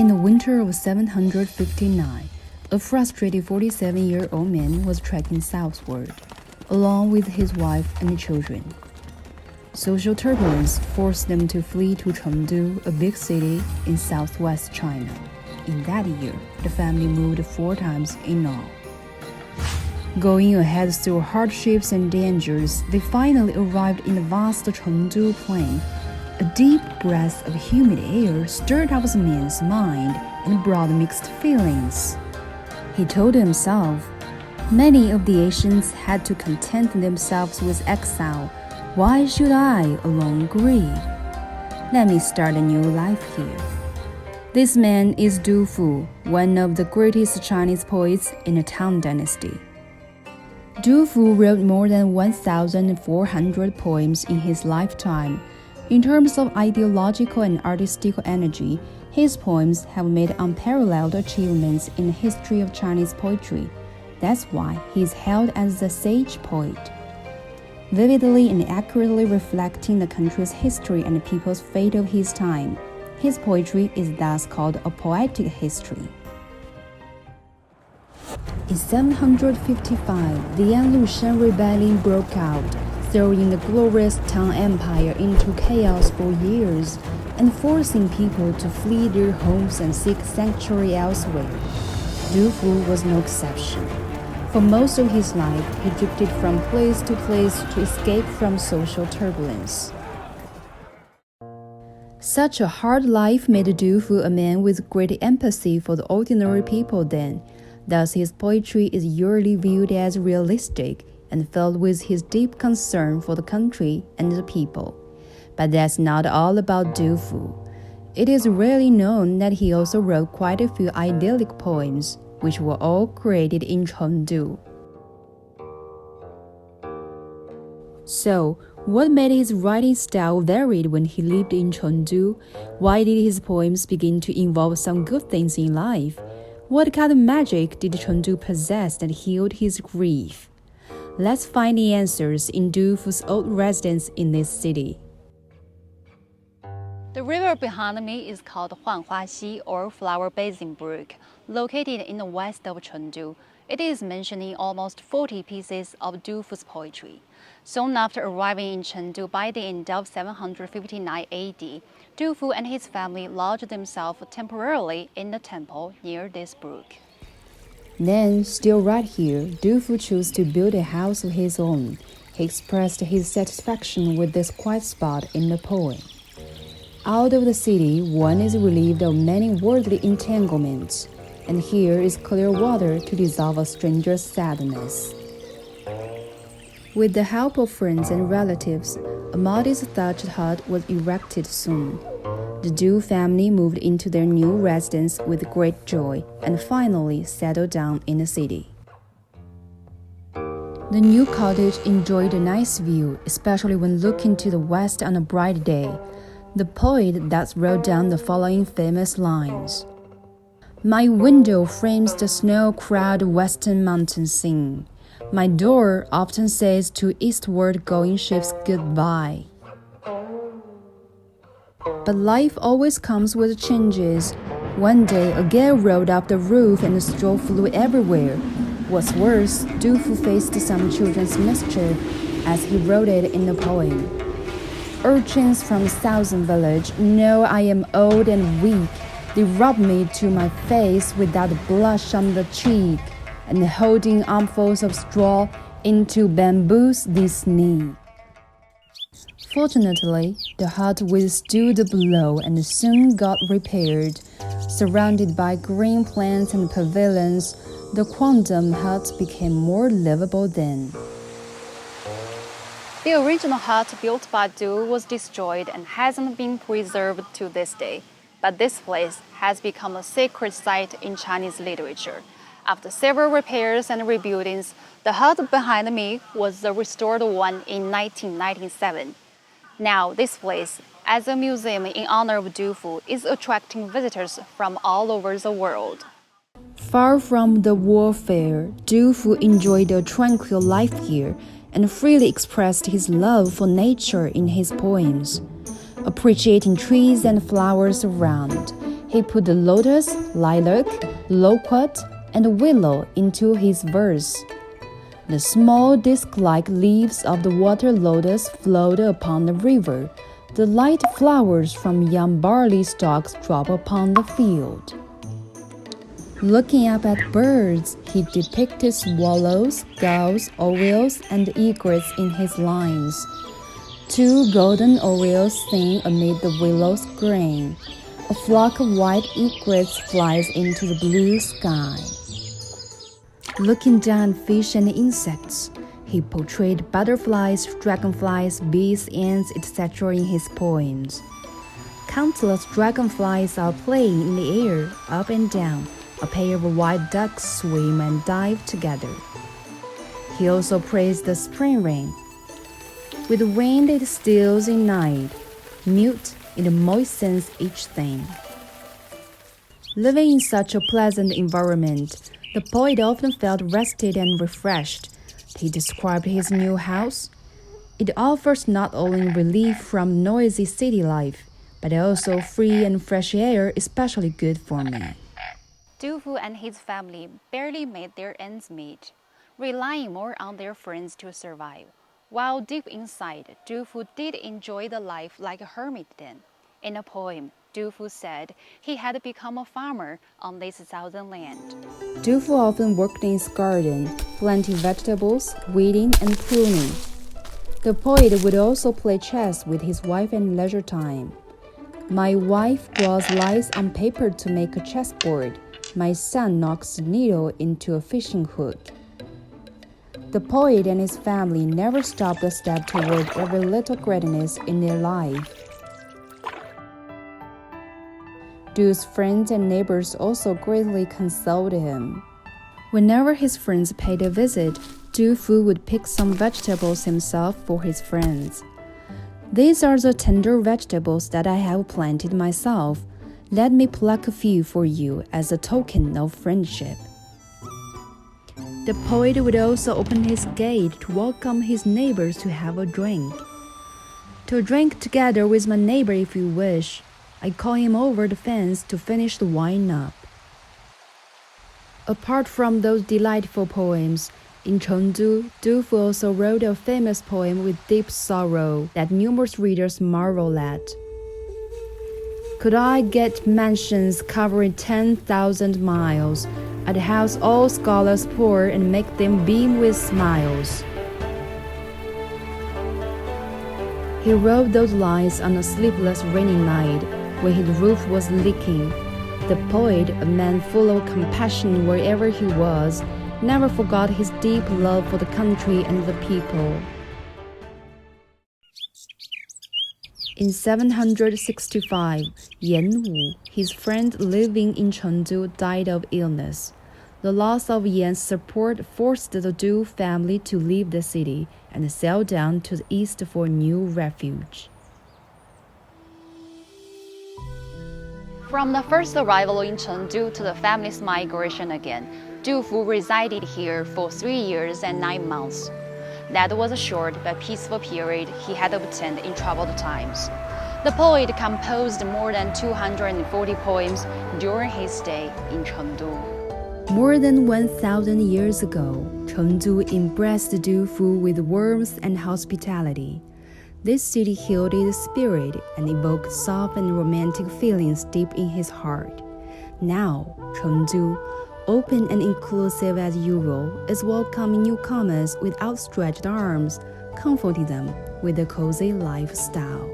In the winter of 759, a frustrated 47-year-old man was trekking southward, along with his wife and children. Social turbulence forced them to flee to Chengdu, a big city in southwest China. In that year, the family moved 4 times in all. Going ahead through hardships and dangers, they finally arrived in the vast Chengdu plain. A deep breath of humid air stirred up the man's mind and brought mixed feelings. He told himself, "Many of the Asians had to content themselves with exile. Why should I alone grieve? Let me start a new life here." This man is Du Fu, one of the greatest Chinese poets in the Tang Dynasty. Du Fu wrote more than 1,400 poems in his lifetime. In terms of ideological and artistical energy, his poems have made unparalleled achievements in the history of Chinese poetry. That's why he is hailed as the sage poet. Vividly and accurately reflecting the country's history and the people's fate of his time, his poetry is thus called a poetic history. In 755, the Anlushan rebellion broke out, throwing the glorious Tang Empire into chaos for years and forcing people to flee their homes and seek sanctuary elsewhere. Du Fu was no exception. For most of his life, he drifted from place to place to escape from social turbulence. Such a hard life made Du Fu a man with great empathy for the ordinary people then. Thus, his poetry is usually viewed as realistic and filled with his deep concern for the country and the people. But that's not all about Du Fu. It is rarely known that he also wrote quite a few idyllic poems, which were all created in Chengdu. So, what made his writing style varied when he lived in Chengdu? Why did his poems begin to involve some good things in life? What kind of magic did Chengdu possess that healed his grief? Let's find the answers in Du Fu's old residence in this city. The river behind me is called Huanhuaxi, or Flower Basin Brook, located in the west of Chengdu. It is mentioned in almost 40 pieces of Du Fu's poetry. Soon after arriving in Chengdu by the end of 759 AD, Du Fu and his family lodged themselves temporarily in a temple near this brook. Then, still right here, Du Fu chose to build a house of his own. He expressed his satisfaction with this quiet spot in the poem. Out of the city, one is relieved of many worldly entanglements, and here is clear water to dissolve a stranger's sadness. With the help of friends and relatives, a modest thatched hut was erected soon. The Du family moved into their new residence with great joy and finally settled down in the city. The new cottage enjoyed a nice view, especially when looking to the west on a bright day. The poet thus wrote down the following famous lines. "My window frames the snow-crowned western mountain scene. My door often says to eastward-going ships goodbye." But life always comes with changes. One day, a gale rolled up the roof and the straw flew everywhere. What's worse, Du Fu faced some children's mischief, as he wrote it in the poem. "Urchins from the southern village know I am old and weak. They rub me to my face without a blush on the cheek, and holding armfuls of straw into bamboos they sneak." Fortunately, the hut withstood the blow and soon got repaired. Surrounded by green plants and pavilions, the quondam hut became more livable then. The original hut built by Du was destroyed and hasn't been preserved to this day. But this place has become a sacred site in Chinese literature. After several repairs and rebuildings, the hut behind me was the restored one in 1997. Now, this place, as a museum in honor of Du Fu, is attracting visitors from all over the world. Far from the warfare, Du Fu enjoyed a tranquil life here and freely expressed his love for nature in his poems. Appreciating trees and flowers around, He put the lotus, lilac, loquat, and willow into his verse. The small disc-like leaves of the water lotus float upon the river. The light flowers from young barley stalks drop upon the field. Looking up at birds, he depicted swallows, gulls, orioles, and egrets in his lines. Two golden orioles sing amid the willow's grain. A flock of white egrets flies into the blue sky. Looking down at fish and insects, he portrayed butterflies, dragonflies, bees, ants, etc. in his poems. Countless dragonflies are playing in the air, up and down. A pair of white ducks swim and dive together. He also praised the spring rain. With wind it stills in night, mute it moistens each thing. Living in such a pleasant environment, the poet often felt rested and refreshed. He described his new house. It offers not only relief from noisy city life, but also free and fresh air, especially good for me. Du Fu and his family barely made their ends meet, relying more on their friends to survive. While deep inside, Du Fu did enjoy the life like a hermit then. In a poem, Du Fu said he had become a farmer on this southern land. Du Fu often worked in his garden, planting vegetables, weeding, and pruning. The poet would also play chess with his wife in leisure time. My wife draws lines on paper to make a chessboard. My son knocks a needle into a fishing hook. The poet and his family never stopped a step toward every little greatness in their life. Du's friends and neighbors also greatly consoled him. Whenever his friends paid a visit, Du Fu would pick some vegetables himself for his friends. These are the tender vegetables that I have planted myself. Let me pluck a few for you as a token of friendship. The poet would also open his gate to welcome his neighbors to have a drink. To drink together with my neighbor if you wish. I call him over the fence to finish the wine up. Apart from those delightful poems, in Chengdu, Du Fu also wrote a famous poem with deep sorrow that numerous readers marvel at. Could I get mansions covering 10,000 miles, I'd house all scholars poor and make them beam with smiles. He wrote those lines on a sleepless rainy night when his roof was leaking. The poet, a man full of compassion wherever he was, never forgot his deep love for the country and the people. In 765, Yan Wu, his friend living in Chengdu, died of illness. The loss of Yan's support forced the Du family to leave the city and sail down to the east for new refuge. From the first arrival in Chengdu to the family's migration again, Du Fu resided here for 3 years and 9 months. That was a short but peaceful period he had obtained in troubled times. The poet composed more than 240 poems during his stay in Chengdu. More than 1,000 years ago, Chengdu embraced Du Fu with warmth and hospitality. This city healed his spirit and evoked soft and romantic feelings deep in his heart. Now, Chengdu, open and inclusive as usual, is welcoming newcomers with outstretched arms, comforting them with a cozy lifestyle.